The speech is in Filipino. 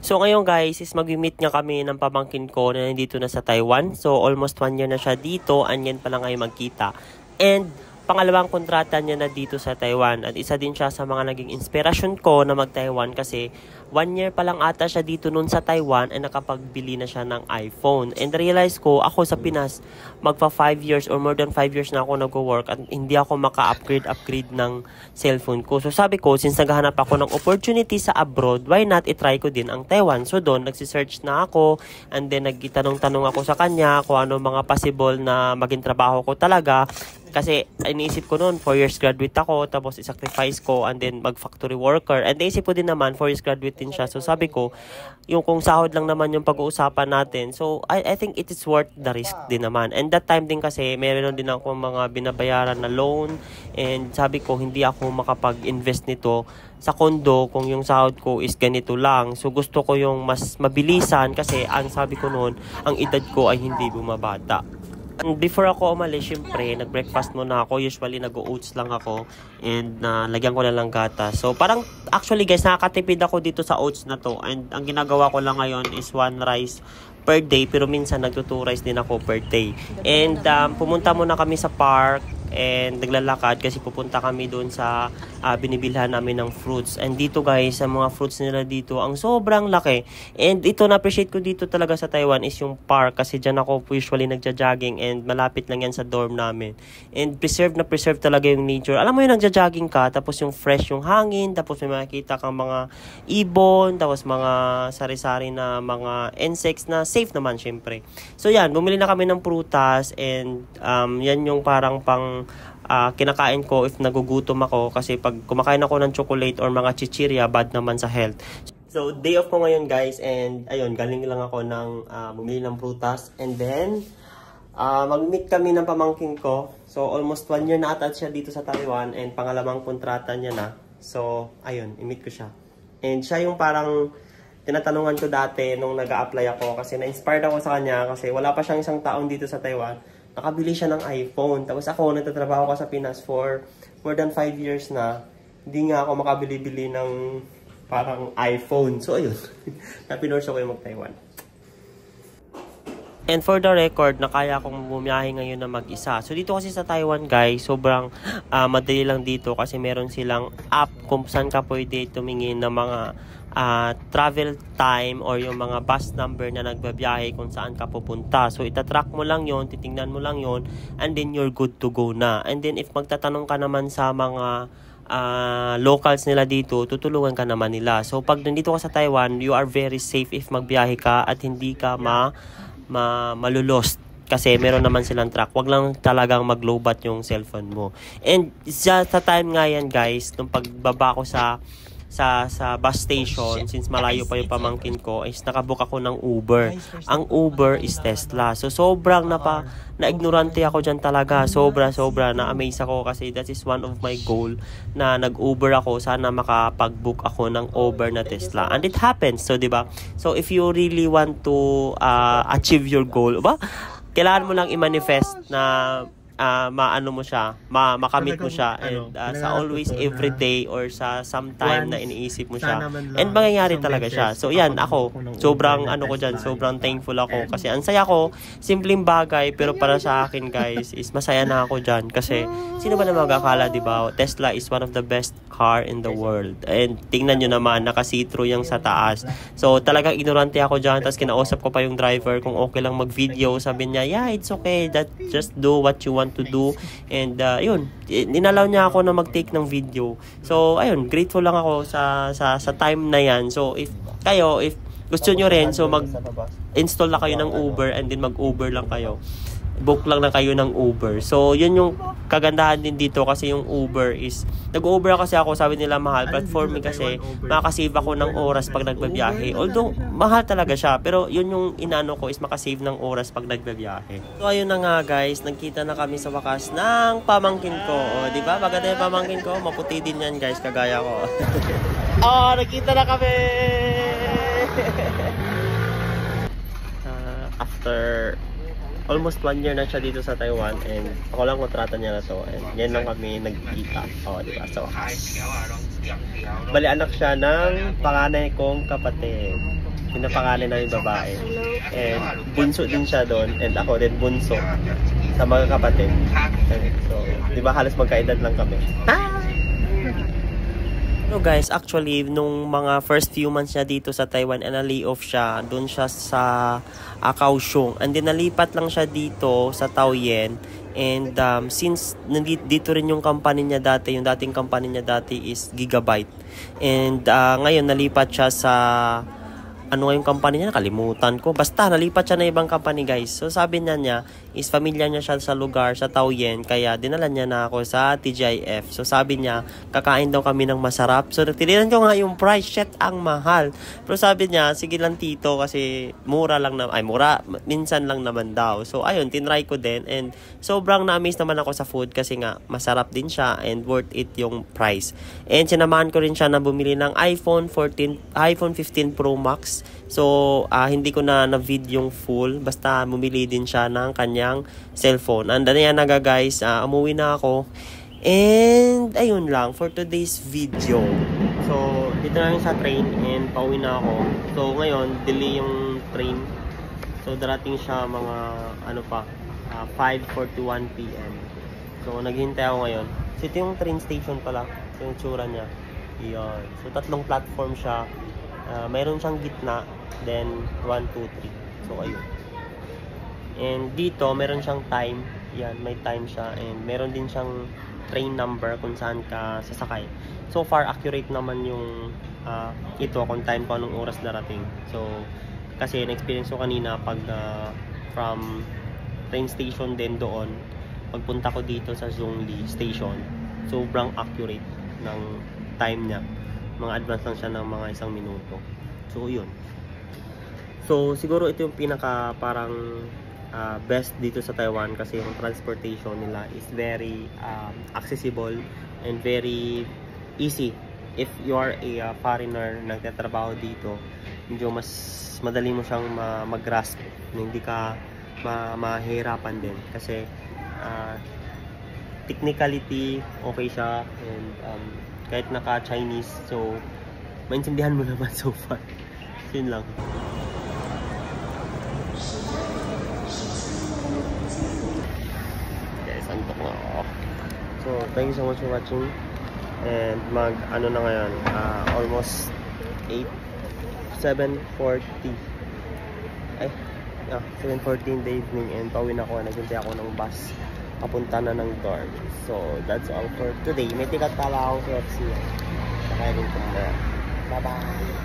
So ngayon guys is mag-meet nga kami ng pamangkin ko na nandito na sa Taiwan. So almost 1 year na siya dito, and yan pa lang ngayon magkita. And pangalawang kontrata niya na dito sa Taiwan. At isa din siya sa mga naging inspirasyon ko na mag-Taiwan kasi 1 year pa lang ata siya dito nun sa Taiwan ay nakapagbili na siya ng iPhone. And realize ko, ako sa Pinas, magpa 5 years or more than 5 years na ako nag-work at hindi ako maka-upgrade ng cellphone ko. So sabi ko, since naghahanap ako ng opportunity sa abroad, why not itry ko din ang Taiwan? So doon, nagsisearch na ako and then nagtanong-tanong ako sa kanya kung ano mga possible na maging trabaho ko talaga. Kasi iniisip ko noon, 4 years graduate ako, tapos i-sacrifice ko and then mag-factory worker. And naisip ko din naman, 4 years graduate din siya. So sabi ko, yung kung sahod lang naman yung pag-uusapan natin. So I think it is worth the risk din naman. And that time din kasi, meron din ako mga binabayaran na loan. And sabi ko, hindi ako makapag-invest nito sa kondo kung yung sahod ko is ganito lang. So gusto ko yung mas mabilisan kasi ang sabi ko noon, ang edad ko ay hindi bumabata. Before ako umalis, syempre, nag-breakfast muna ako. Usually, nag-oats lang ako. And lagyan ko na lang gatas. So, parang, actually guys, nakakatipid ako dito sa oats na to. And ang ginagawa ko lang ngayon is 1 rice per day. Pero minsan, nagto 2 rice din ako per day. And pumunta muna kami sa park. And naglalakad kasi pupunta kami doon sa binibilhan namin ng fruits. And dito guys, sa mga fruits nila dito, ang sobrang laki. And ito na-appreciate ko dito talaga sa Taiwan is yung park. Kasi dyan ako usually nagja-jogging and malapit lang yan sa dorm namin. And preserve na preserve talaga yung nature. Alam mo yun, nagja-jogging ka, tapos yung fresh yung hangin, tapos may makikita kang mga ibon, tapos mga sari-sari na mga insects na safe naman syempre. So yan, bumili na kami ng prutas and yan yung parang pang kinakain ko if nagugutom ako kasi pag kumakain ako ng chocolate or mga chichirya, bad naman sa health. So day off ko ngayon guys and ayun, galing lang ako ng bumili ng prutas and then mag-meet kami ng pamangkin ko. So almost 1 year na ata siya dito sa Taiwan and pangalawang kontrata niya na. So ayun, i-meet ko siya. And siya yung parang tinatanungan ko dati nung nag-a-apply ako kasi na-inspired ako sa kanya kasi wala pa siyang isang taon dito sa Taiwan. Nakabili siya ng iPhone. Tapos ako, nagtatrabaho ko sa Pinas for more than 5 years na. Hindi nga ako makabili-bili ng parang iPhone. So, ayun. Napinorso ko yung mag-Taiwan. And for the record, nakaya akong bumiyahe ngayon na mag-isa. So, dito kasi sa Taiwan, guys, sobrang madali lang dito kasi meron silang app kung saan ka pwede tumingin ng mga travel time or yung mga bus number na nagbabiyahe kung saan ka pupunta. So, itatrack mo lang yon, titingnan mo lang yon, and then you're good to go na. And then, if magtatanong ka naman sa mga locals nila dito, tutulungan ka naman nila. So, pag nandito ka sa Taiwan, you are very safe if magbiyahe ka at hindi ka malulost. Kasi meron naman silang track. Wag lang talagang mag-lowbat yung cellphone mo. And sa time nga yan, guys, nung pagbaba ko sa bus station, since malayo pa yung pamangkin ko, is nakabook ako ng Uber. Ang Uber is Tesla. So, sobrang na-ignorante ako dyan talaga. Sobra, na-amaze ako kasi that is one of my goal na nag-Uber ako. Sana makapag-book ako ng Uber na Tesla. And it happens. So, diba? So, if you really want to achieve your goal, kailangan mo lang i-manifest na maano mo siya, makamit mo siya and sa always every day or sa sometime na iniisip mo siya and mangyayari talaga siya. So yan, ako sobrang ko dyan, sobrang thankful ako kasi ang saya ko, simpleng bagay pero para sa akin guys is masaya na ako dyan kasi sino ba na magakala, diba? Tesla is one of the best car in the world and tingnan nyo naman, naka-see-through yung sa taas. So talagang ignorante ako dyan, tapos kinausap ko pa yung driver kung okay lang mag-video, sabi niya, yeah, it's okay, that just do what you want to do and yun, inalaw niya ako na mag-take ng video. So ayun, grateful lang ako sa time na yan. So if gusto nyo rin, so mag-install na kayo ng Uber and then mag-Uber lang kayo. Book lang na kayo ng Uber. So yun yung kagandahan din dito kasi yung Uber is, nag-Uber kasi ako, sabi nila mahal, but for me kasi makasave ako ng oras pag nagbabiyahe. Although mahal talaga siya, pero yun yung inano ko is makasave ng oras pag nagbabiyahe. So ayun na nga guys, nagkita na kami sa wakas ng pamangkin ko. O, di ba? Maganda yung pamangkin ko, maputi din yan guys, kagaya ko. Nagkita na kami. After almost 1 year na siya dito sa Taiwan and ako lang kontrata niya na to and yan lang kami nagkita. Diba? So, bali anak siya ng panganay kong kapatid. pinapangalan namin babae. And bunso din siya doon, and ako din bunso sa mga kapatid. So, di ba halos magkaedad lang kami. So guys, actually, nung mga first few months niya dito sa Taiwan, na-lay-off siya. Doon siya sa Kaohsiung. And then, nalipat lang siya dito sa Taoyuan. And since dito rin yung company niya dati, yung dating company niya dati is Gigabyte. And ngayon, nalipat siya sa ano nga yung company niya, nakalimutan ko. Basta, nalipat siya na ibang company, guys. So, sabi niya is familiar niya siya sa lugar, sa Taoyuan. Kaya, dinala niya na ako sa TGIF. So, sabi niya, kakain daw kami ng masarap. So, tinilan ko nga yung price. Shit, ang mahal. Pero sabi niya, sige lang tito, kasi mura lang na, ay mura, minsan lang naman daw. So, ayun, tinry ko din. And, sobrang na-amaze naman ako sa food kasi nga, masarap din siya and worth it yung price. And, sinamahan ko rin siya na bumili ng iPhone 15 Pro Max. So, hindi ko na-vid yung full. Basta, bumili din siya ng kanyang cellphone. And ano yan naga guys, umuwi na ako. And, ayun lang, for today's video. So, dito na yung sa train and pauwi na ako. So, ngayon, delay yung train. So, darating siya mga, 5:41 PM. So, naghihintay ako ngayon. So, ito yung train station pala. So, yung tsura niya. Iyon. So, 3 platform siya. Mayroon siyang gitna, then 1, 2, 3. So, ayun. And dito, meron siyang time. Yan, may time siya. And meron din siyang train number kung saan ka sasakay. So far, accurate naman yung ito, kung time ko anong oras darating. So, kasi na-experience ko kanina pag from train station din doon, pagpunta ko dito sa Zhongli Station, sobrang accurate ng time niya. Mga advance lang siya ng mga 1 minuto. So, yun. So, siguro ito yung pinaka parang best dito sa Taiwan kasi yung transportation nila is very accessible and very easy. If you are a foreigner nagtatrabaho dito, medyo mas madali mo siyang mag-grasp. Hindi ka mahirapan din kasi technicality okay siya, and kahit naka-Chinese, so maintindihan mo naman so far. Yun lang. Guys, antok nga ako. So, thank you so much for watching. And ano na ngayon, almost 7:40. 7:40 in the evening, and pauwi na ako. Naghintay ako ng bus papunta na ng dorm. So, that's all for today. May tikat pala akong KFC. Kakainin ko na. Bye-bye!